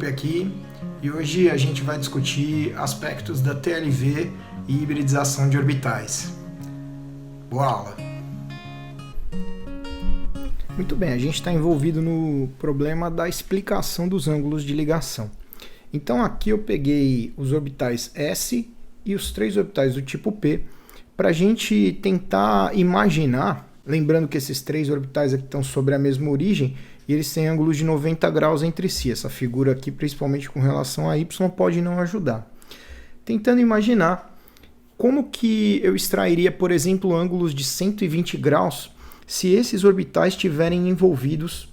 Lupe aqui e hoje a gente vai discutir aspectos da TLV e hibridização de orbitais. Boa aula! Muito bem, a gente está envolvido no problema da explicação dos ângulos de ligação. Então aqui eu peguei os orbitais S e os três orbitais do tipo P para a gente tentar imaginar, lembrando que esses três orbitais aqui estão sobre a mesma origem e eles têm ângulos de 90 graus entre si. Essa figura aqui, principalmente com relação a Y, pode não ajudar. Tentando imaginar como que eu extrairia, por exemplo, ângulos de 120 graus se esses orbitais estiverem envolvidos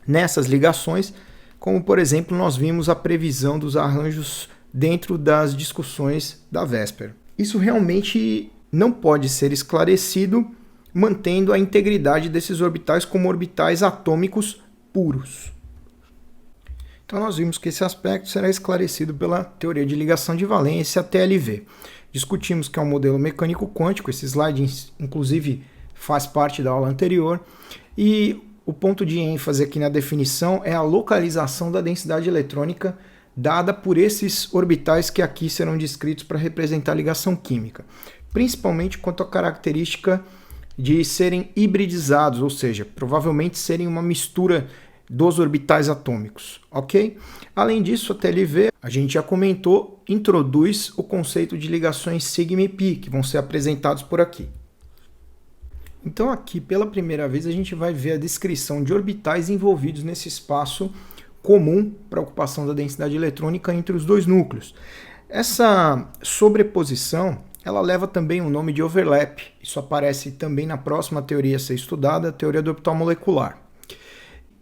nessas ligações, como por exemplo nós vimos a previsão dos arranjos dentro das discussões da véspera. Isso realmente não pode ser esclarecido mantendo a integridade desses orbitais como orbitais atômicos puros. Então nós vimos que esse aspecto será esclarecido pela teoria de ligação de valência, TLV. Discutimos que é um modelo mecânico quântico, esse slide inclusive faz parte da aula anterior, e o ponto de ênfase aqui na definição é a localização da densidade eletrônica dada por esses orbitais que aqui serão descritos para representar a ligação química, principalmente quanto à característica de serem hibridizados, ou seja, provavelmente serem uma mistura dos orbitais atômicos, ok? Além disso, a TLV, a gente já comentou, introduz o conceito de ligações sigma e pi, que vão ser apresentados por aqui. Então aqui, pela primeira vez, a gente vai ver a descrição de orbitais envolvidos nesse espaço comum para a ocupação da densidade eletrônica entre os dois núcleos. Essa sobreposição ela leva também o nome de overlap. Isso aparece também na próxima teoria a ser estudada, a teoria do orbital molecular.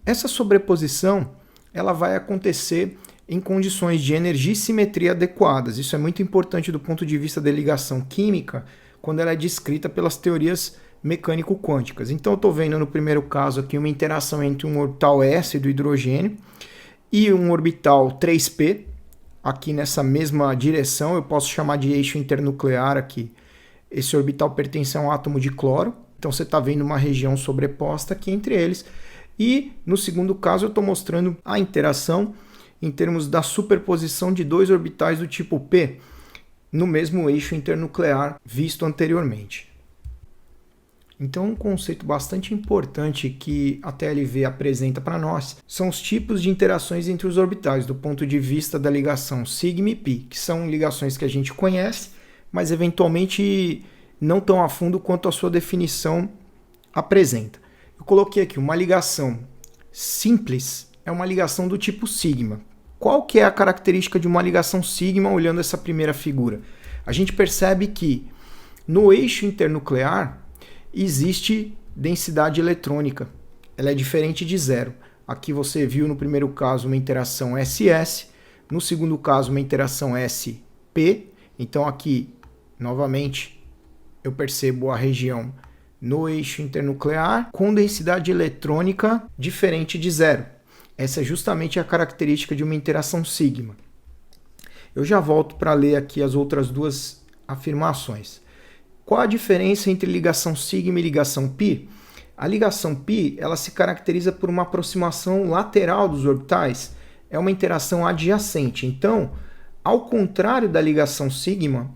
Essa sobreposição ela vai acontecer em condições de energia e simetria adequadas. Isso é muito importante do ponto de vista da ligação química, quando ela é descrita pelas teorias mecânico-quânticas. Então eu estou vendo no primeiro caso aqui uma interação entre um orbital S do hidrogênio e um orbital 3p, aqui nessa mesma direção. Eu posso chamar de eixo internuclear aqui. Esse orbital pertence a um átomo de cloro, então você está vendo uma região sobreposta aqui entre eles. E no segundo caso eu estou mostrando a interação em termos da superposição de dois orbitais do tipo P no mesmo eixo internuclear visto anteriormente. Então, um conceito bastante importante que a TLV apresenta para nós são os tipos de interações entre os orbitais, do ponto de vista da ligação sigma e pi, que são ligações que a gente conhece, mas eventualmente não tão a fundo quanto a sua definição apresenta. Eu coloquei aqui uma ligação simples, é uma ligação do tipo sigma. Qual que é a característica de uma ligação sigma olhando essa primeira figura? A gente percebe que no eixo internuclear existe densidade eletrônica, ela é diferente de zero. Aqui você viu no primeiro caso uma interação SS, no segundo caso uma interação SP, então aqui novamente eu percebo a região no eixo internuclear com densidade eletrônica diferente de zero. Essa é justamente a característica de uma interação sigma. Eu já volto para ler aqui as outras duas afirmações. Qual a diferença entre ligação sigma e ligação pi? A ligação pi ela se caracteriza por uma aproximação lateral dos orbitais, é uma interação adjacente. Então, ao contrário da ligação sigma,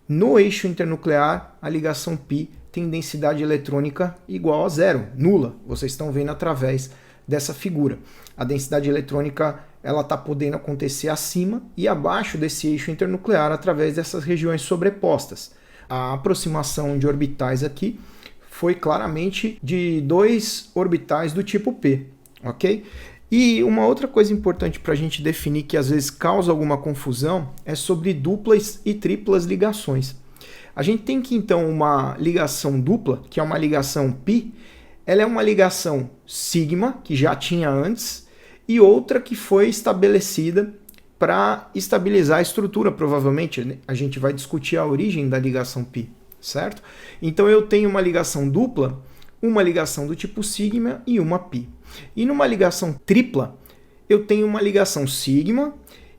no eixo internuclear, a ligação pi tem densidade eletrônica igual a zero, nula. Vocês estão vendo através dessa figura. A densidade eletrônica ela está podendo acontecer acima e abaixo desse eixo internuclear através dessas regiões sobrepostas. A aproximação de orbitais aqui foi claramente de dois orbitais do tipo P, ok? E uma outra coisa importante para a gente definir que às vezes causa alguma confusão é sobre duplas e triplas ligações. A gente tem que então uma ligação dupla, que é uma ligação π, ela é uma ligação sigma, que já tinha antes, e outra que foi estabelecida para estabilizar a estrutura, provavelmente. A gente vai discutir a origem da ligação π, certo? Então eu tenho uma ligação dupla, uma ligação do tipo sigma e uma π. E numa ligação tripla, eu tenho uma ligação sigma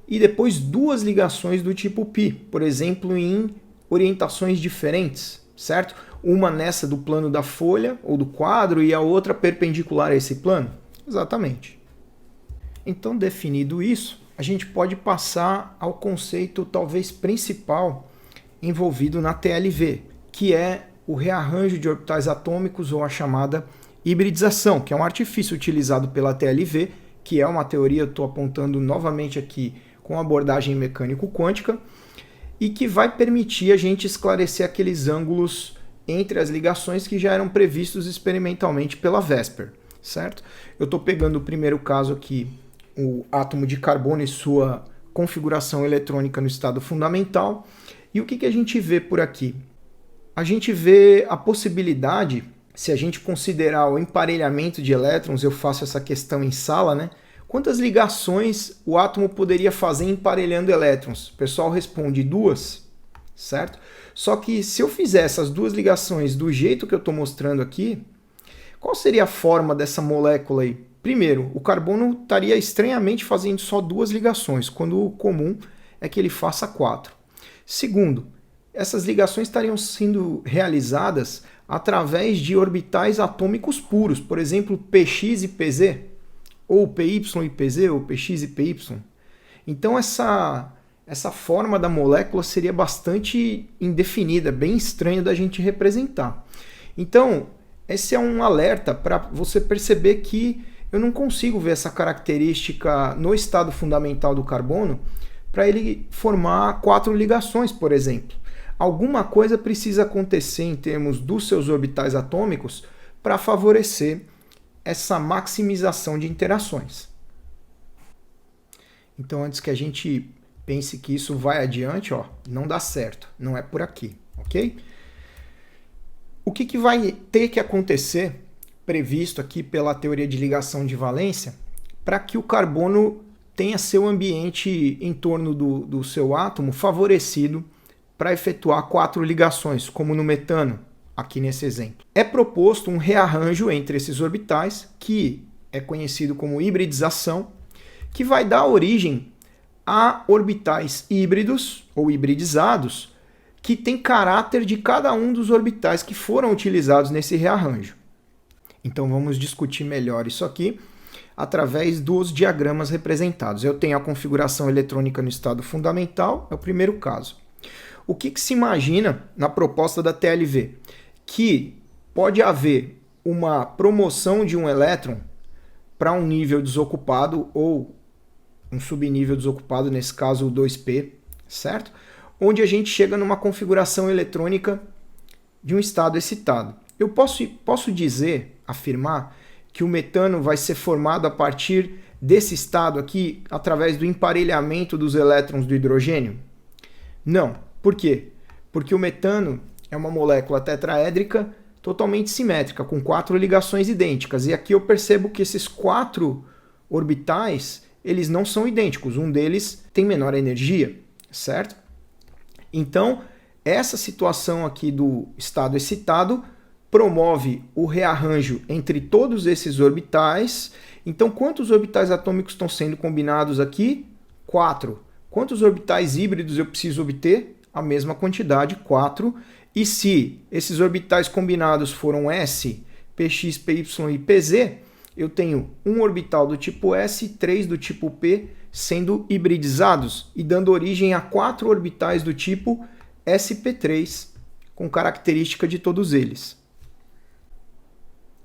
e depois duas ligações do tipo π, por exemplo, em orientações diferentes, certo? Uma nessa do plano da folha ou do quadro e a outra perpendicular a esse plano. Exatamente. Então, definido isso, a gente pode passar ao conceito talvez principal envolvido na TLV, que é o rearranjo de orbitais atômicos ou a chamada hibridização, que é um artifício utilizado pela TLV, que é uma teoria, eu estou apontando novamente aqui com abordagem mecânico-quântica, e que vai permitir a gente esclarecer aqueles ângulos entre as ligações que já eram previstos experimentalmente pela VESPER, certo? Eu estou pegando o primeiro caso aqui, o átomo de carbono e sua configuração eletrônica no estado fundamental. E o que a gente vê por aqui? A gente vê a possibilidade, se a gente considerar o emparelhamento de elétrons, eu faço essa questão em sala, né? Quantas ligações o átomo poderia fazer emparelhando elétrons? O pessoal responde 2, certo? Só que se eu fizer essas 2 ligações do jeito que eu estou mostrando aqui, qual seria a forma dessa molécula aí? Primeiro, o carbono estaria estranhamente fazendo só 2 ligações, quando o comum é que ele faça 4. Segundo, essas ligações estariam sendo realizadas através de orbitais atômicos puros, por exemplo, px e pz, ou py e pz, ou px e py. Então essa forma da molécula seria bastante indefinida, bem estranha da gente representar. Então, esse é um alerta para você perceber que eu não consigo ver essa característica no estado fundamental do carbono para ele formar 4 ligações, por exemplo. Alguma coisa precisa acontecer em termos dos seus orbitais atômicos para favorecer essa maximização de interações. Então, antes que a gente pense que isso vai adiante, não dá certo, não é por aqui, ok? O que vai ter que acontecer, previsto aqui pela teoria de ligação de valência, para que o carbono tenha seu ambiente em torno do seu átomo favorecido para efetuar 4 ligações, como no metano, aqui nesse exemplo. É proposto um rearranjo entre esses orbitais, que é conhecido como hibridização, que vai dar origem a orbitais híbridos ou hibridizados, que tem caráter de cada um dos orbitais que foram utilizados nesse rearranjo. Então vamos discutir melhor isso aqui através dos diagramas representados. Eu tenho a configuração eletrônica no estado fundamental, é o primeiro caso. O que se imagina na proposta da TLV? Que pode haver uma promoção de um elétron para um nível desocupado ou um subnível desocupado, nesse caso o 2p, certo? Onde a gente chega numa configuração eletrônica de um estado excitado. Eu posso dizer, afirmar, que o metano vai ser formado a partir desse estado aqui, através do emparelhamento dos elétrons do hidrogênio? Não. Por quê? Porque o metano é uma molécula tetraédrica totalmente simétrica, com 4 ligações idênticas. E aqui eu percebo que esses 4 orbitais, eles não são idênticos. Um deles tem menor energia, certo? Então, essa situação aqui do estado excitado promove o rearranjo entre todos esses orbitais. Então, quantos orbitais atômicos estão sendo combinados aqui? 4. Quantos orbitais híbridos eu preciso obter? A mesma quantidade, 4. E se esses orbitais combinados foram S, Px, Py e Pz, eu tenho um orbital do tipo S e 3 do tipo P sendo hibridizados e dando origem a 4 orbitais do tipo sp3, com característica de todos eles.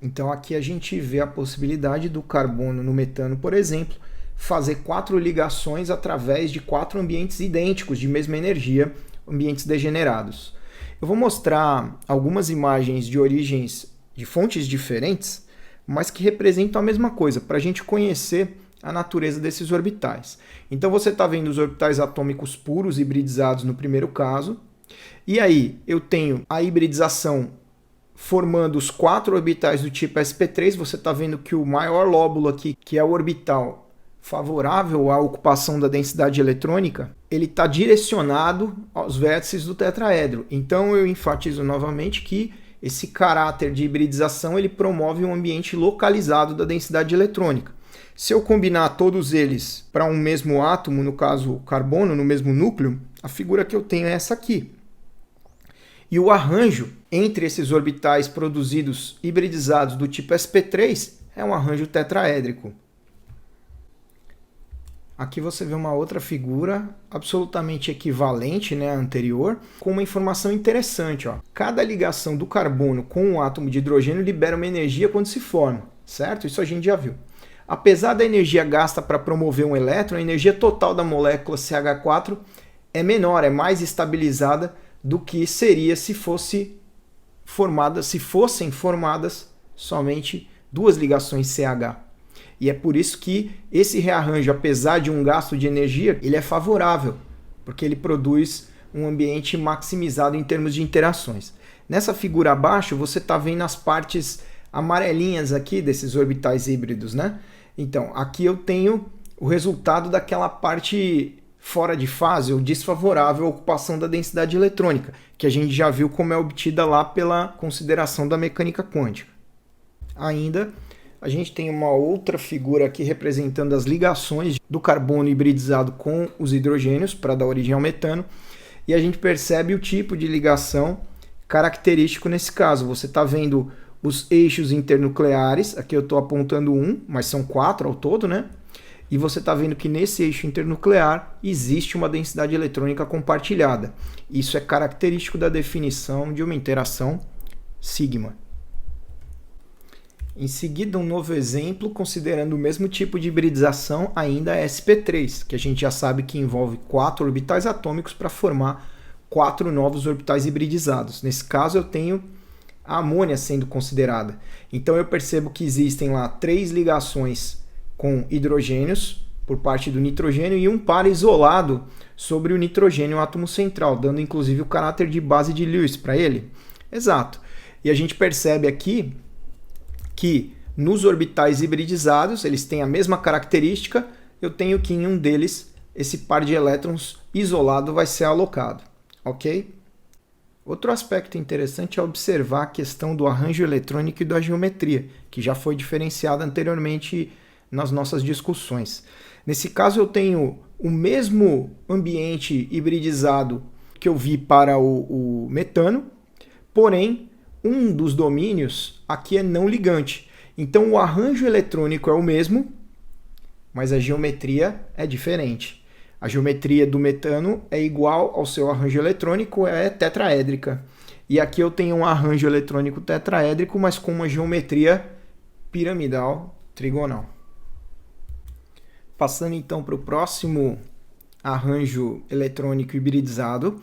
Então aqui a gente vê a possibilidade do carbono no metano, por exemplo, fazer 4 ligações através de 4 ambientes idênticos, de mesma energia, ambientes degenerados. Eu vou mostrar algumas imagens de origens de fontes diferentes, mas que representam a mesma coisa, para a gente conhecer a natureza desses orbitais. Então você está vendo os orbitais atômicos puros hibridizados no primeiro caso, e aí eu tenho a hibridização formando os 4 orbitais do tipo sp3. Você está vendo que o maior lóbulo aqui, que é o orbital favorável à ocupação da densidade eletrônica, ele está direcionado aos vértices do tetraedro. Então eu enfatizo novamente que esse caráter de hibridização ele promove um ambiente localizado da densidade eletrônica. Se eu combinar todos eles para um mesmo átomo, no caso o carbono, no mesmo núcleo, a figura que eu tenho é essa aqui. E o arranjo entre esses orbitais produzidos hibridizados do tipo sp3 é um arranjo tetraédrico. aqui você vê uma outra figura absolutamente equivalente, né, à anterior, com uma informação interessante. Ó. Cada ligação do carbono com um átomo de hidrogênio libera uma energia quando se forma, certo? Isso a gente já viu. Apesar da energia gasta para promover um elétron, a energia total da molécula CH4 é menor, é mais estabilizada do que seria se fossem formadas somente duas ligações CH. E é por isso que esse rearranjo, apesar de um gasto de energia, ele é favorável, porque ele produz um ambiente maximizado em termos de interações. Nessa figura abaixo, você está vendo as partes amarelinhas aqui desses orbitais híbridos, né? Então, aqui eu tenho o resultado daquela parte fora de fase ou desfavorável à ocupação da densidade eletrônica, que a gente já viu como é obtida lá pela consideração da mecânica quântica. Ainda, a gente tem uma outra figura aqui representando as ligações do carbono hibridizado com os hidrogênios para dar origem ao metano, e a gente percebe o tipo de ligação característico nesse caso. Você está vendo os eixos internucleares, aqui eu estou apontando um, mas são 4 ao todo, né? E você está vendo que nesse eixo internuclear existe uma densidade eletrônica compartilhada. Isso é característico da definição de uma interação sigma. Em seguida, um novo exemplo, considerando o mesmo tipo de hibridização, ainda é sp3, que a gente já sabe que envolve 4 orbitais atômicos para formar 4 novos orbitais hibridizados. Nesse caso, eu tenho a amônia sendo considerada. Então eu percebo que existem lá 3 ligações com hidrogênios por parte do nitrogênio e um par isolado sobre o nitrogênio, o átomo central, dando inclusive o caráter de base de Lewis para ele. Exato. E a gente percebe aqui que nos orbitais hibridizados, eles têm a mesma característica, eu tenho que em um deles esse par de elétrons isolado vai ser alocado, ok? Outro aspecto interessante é observar a questão do arranjo eletrônico e da geometria, que já foi diferenciada anteriormente nas nossas discussões. Nesse caso eu tenho o mesmo ambiente hibridizado que eu vi para o metano, porém um dos domínios aqui é não ligante. Então o arranjo eletrônico é o mesmo, mas a geometria é diferente. A geometria do metano é igual ao seu arranjo eletrônico, é tetraédrica. E aqui eu tenho um arranjo eletrônico tetraédrico, mas com uma geometria piramidal trigonal. Passando então para o próximo arranjo eletrônico hibridizado,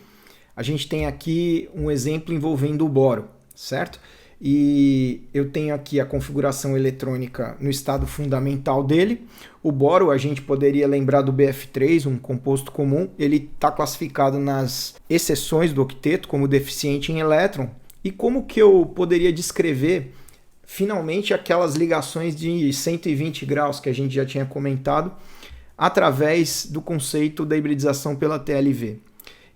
a gente tem aqui um exemplo envolvendo o boro, certo? E eu tenho aqui a configuração eletrônica no estado fundamental dele. O boro, a gente poderia lembrar do BF3, um composto comum. Ele está classificado nas exceções do octeto como deficiente em elétron. E como que eu poderia descrever finalmente aquelas ligações de 120 graus que a gente já tinha comentado através do conceito da hibridização pela TLV?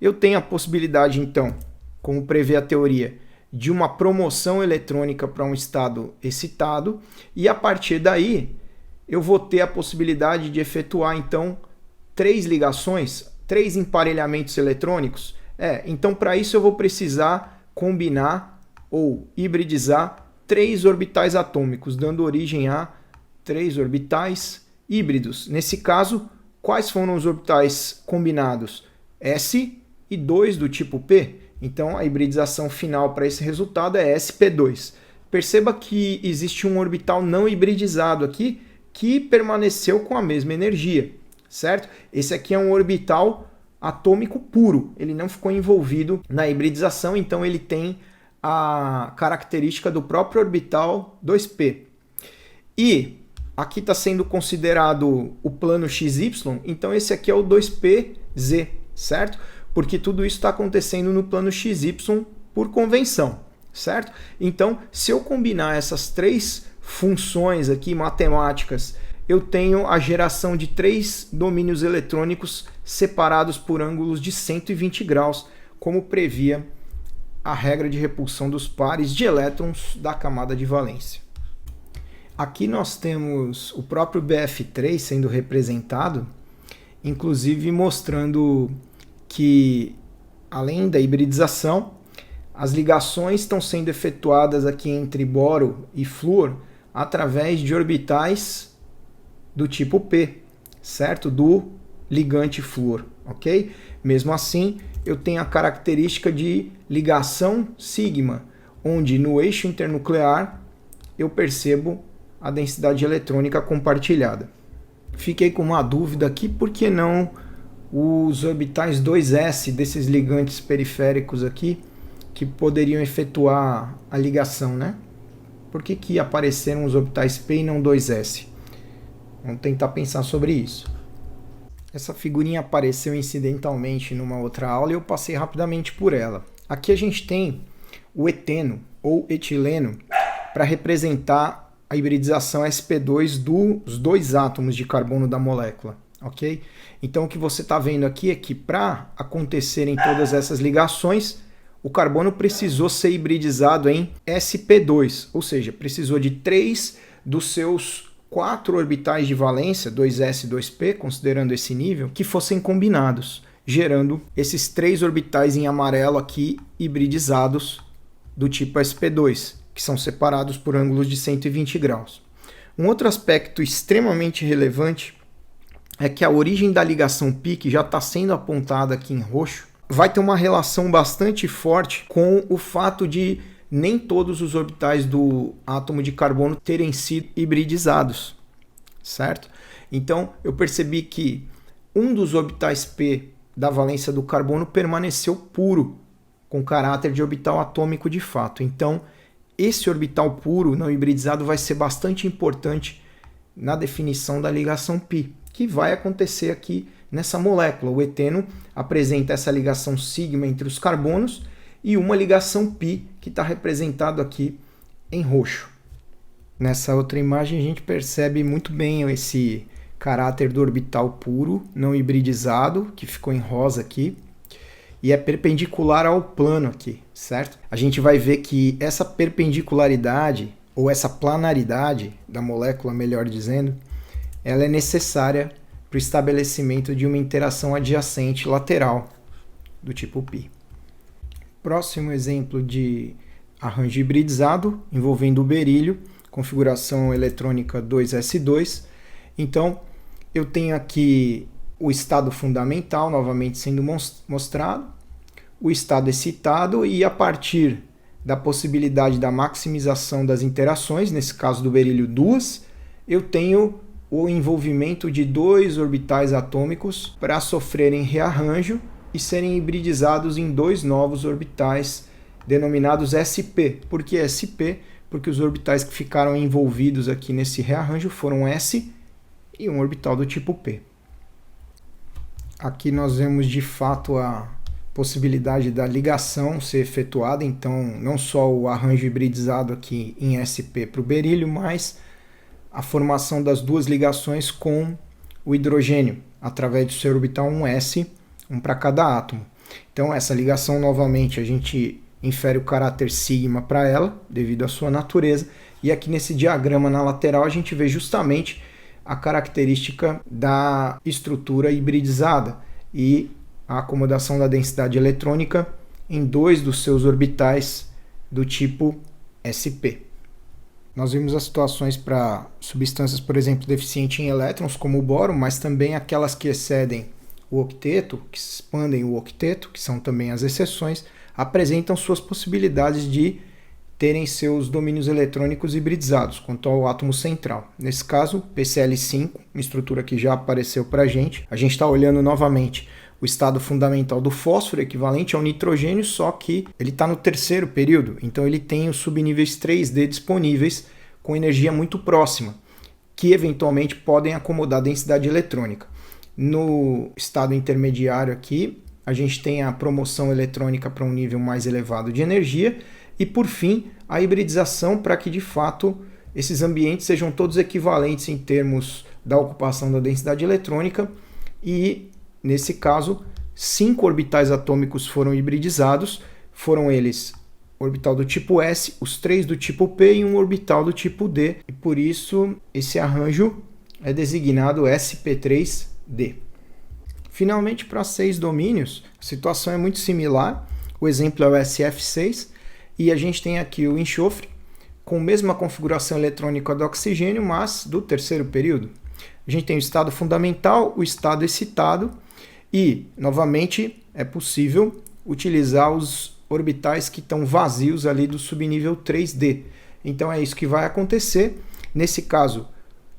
Eu tenho a possibilidade então, como prevê a teoria, de uma promoção eletrônica para um estado excitado, e a partir daí eu vou ter a possibilidade de efetuar então 3 ligações, 3 emparelhamentos eletrônicos. Então para isso eu vou precisar combinar ou hibridizar 3 orbitais atômicos, dando origem a 3 orbitais híbridos. Nesse caso, quais foram os orbitais combinados? S e 2 do tipo P. Então, a hibridização final para esse resultado é sp2. Perceba que existe um orbital não hibridizado aqui que permaneceu com a mesma energia, certo? Esse aqui é um orbital atômico puro, ele não ficou envolvido na hibridização, então ele tem a característica do próprio orbital 2p. E aqui está sendo considerado o plano XY, então esse aqui é o 2pz, certo? Porque tudo isso está acontecendo no plano XY por convenção, certo? Então, se eu combinar essas 3 funções aqui matemáticas, eu tenho a geração de 3 domínios eletrônicos separados por ângulos de 120 graus, como previa a regra de repulsão dos pares de elétrons da camada de valência. Aqui nós temos o próprio BF3 sendo representado, inclusive mostrando que, além da hibridização, as ligações estão sendo efetuadas aqui entre boro e flúor através de orbitais do tipo P, certo? Do ligante flúor, ok? Mesmo assim, eu tenho a característica de ligação sigma, onde no eixo internuclear eu percebo a densidade eletrônica compartilhada. Fiquei com uma dúvida aqui, por que não os orbitais 2s desses ligantes periféricos aqui, que poderiam efetuar a ligação, né? Por que apareceram os orbitais P e não 2s? Vamos tentar pensar sobre isso. Essa figurinha apareceu incidentalmente numa outra aula e eu passei rapidamente por ela. Aqui a gente tem o eteno ou etileno para representar a hibridização sp2 dos dois átomos de carbono da molécula, ok? Então o que você está vendo aqui é que para acontecerem todas essas ligações, o carbono precisou ser hibridizado em sp2, ou seja, precisou de 3 dos seus 4 orbitais de valência, 2s e 2p, considerando esse nível, que fossem combinados, gerando esses 3 orbitais em amarelo aqui hibridizados do tipo sp2, que são separados por ângulos de 120 graus. Um outro aspecto extremamente relevante é que a origem da ligação π, que já está sendo apontada aqui em roxo, vai ter uma relação bastante forte com o fato de nem todos os orbitais do átomo de carbono terem sido hibridizados, certo? Então eu percebi que um dos orbitais P da valência do carbono permaneceu puro, com caráter de orbital atômico de fato. Então esse orbital puro não hibridizado vai ser bastante importante na definição da ligação π, que vai acontecer aqui nessa molécula. O eteno apresenta essa ligação sigma entre os carbonos e uma ligação π que está representado aqui em roxo. Nessa outra imagem a gente percebe muito bem esse caráter do orbital puro, não hibridizado, que ficou em rosa aqui, e é perpendicular ao plano aqui, certo? A gente vai ver que essa perpendicularidade, ou essa planaridade da molécula, melhor dizendo, ela é necessária para o estabelecimento de uma interação adjacente lateral do tipo π. Próximo exemplo de arranjo hibridizado envolvendo o berílio, configuração eletrônica 2s2. Então, eu tenho aqui o estado fundamental novamente sendo mostrado, o estado excitado e a partir da possibilidade da maximização das interações, nesse caso do berílio 2, eu tenho o envolvimento de 2 orbitais atômicos para sofrerem rearranjo e serem hibridizados em 2 novos orbitais denominados sp. Por que sp? Porque os orbitais que ficaram envolvidos aqui nesse rearranjo foram s e um orbital do tipo p. Aqui nós vemos de fato a possibilidade da ligação ser efetuada, então não só o arranjo hibridizado aqui em sp para o berílio, mas a formação das 2 ligações com o hidrogênio, através do seu orbital 1s, um para cada átomo. Então essa ligação novamente a gente infere o caráter sigma para ela, devido à sua natureza, e aqui nesse diagrama na lateral a gente vê justamente a característica da estrutura hibridizada e a acomodação da densidade eletrônica em 2 dos seus orbitais do tipo sp. Nós vimos as situações para substâncias, por exemplo, deficientes em elétrons, como o boro, mas também aquelas que excedem o octeto, que expandem o octeto, que são também as exceções, apresentam suas possibilidades de terem seus domínios eletrônicos hibridizados quanto ao átomo central. Nesse caso, PCl5, uma estrutura que já apareceu para a gente está olhando novamente o estado fundamental do fósforo, equivalente ao nitrogênio, só que ele está no 3º período, então ele tem os subníveis 3D disponíveis com energia muito próxima, que eventualmente podem acomodar a densidade eletrônica. No estado intermediário aqui, a gente tem a promoção eletrônica para um nível mais elevado de energia e, por fim, a hibridização para que, de fato, esses ambientes sejam todos equivalentes em termos da ocupação da densidade eletrônica e, nesse caso, 5 orbitais atômicos foram hibridizados, foram eles orbital do tipo S, os 3 do tipo P e um orbital do tipo D, e por isso esse arranjo é designado sp3d. Finalmente, para 6 domínios, a situação é muito similar, o exemplo é o SF6, e a gente tem aqui o enxofre, com a mesma configuração eletrônica do oxigênio, mas do 3º período. A gente tem o estado fundamental, o estado excitado e, novamente, é possível utilizar os orbitais que estão vazios ali do subnível 3D. Então é isso que vai acontecer. Nesse caso,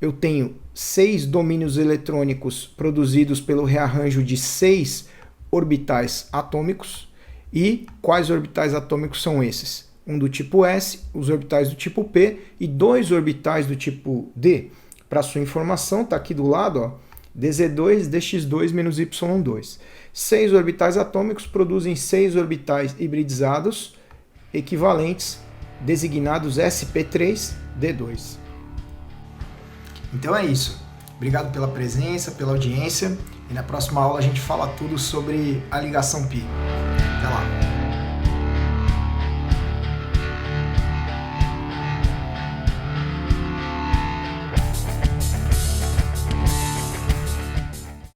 eu tenho 6 domínios eletrônicos produzidos pelo rearranjo de 6 orbitais atômicos. E quais orbitais atômicos são esses? Um do tipo S, os orbitais do tipo P e 2 orbitais do tipo D. Para sua informação, está aqui do lado, ó, dz2, dx2 menos y2. 6 orbitais atômicos produzem 6 orbitais hibridizados equivalentes, designados sp3d2. Então é isso. Obrigado pela presença, pela audiência. E na próxima aula a gente fala tudo sobre a ligação π. Até lá!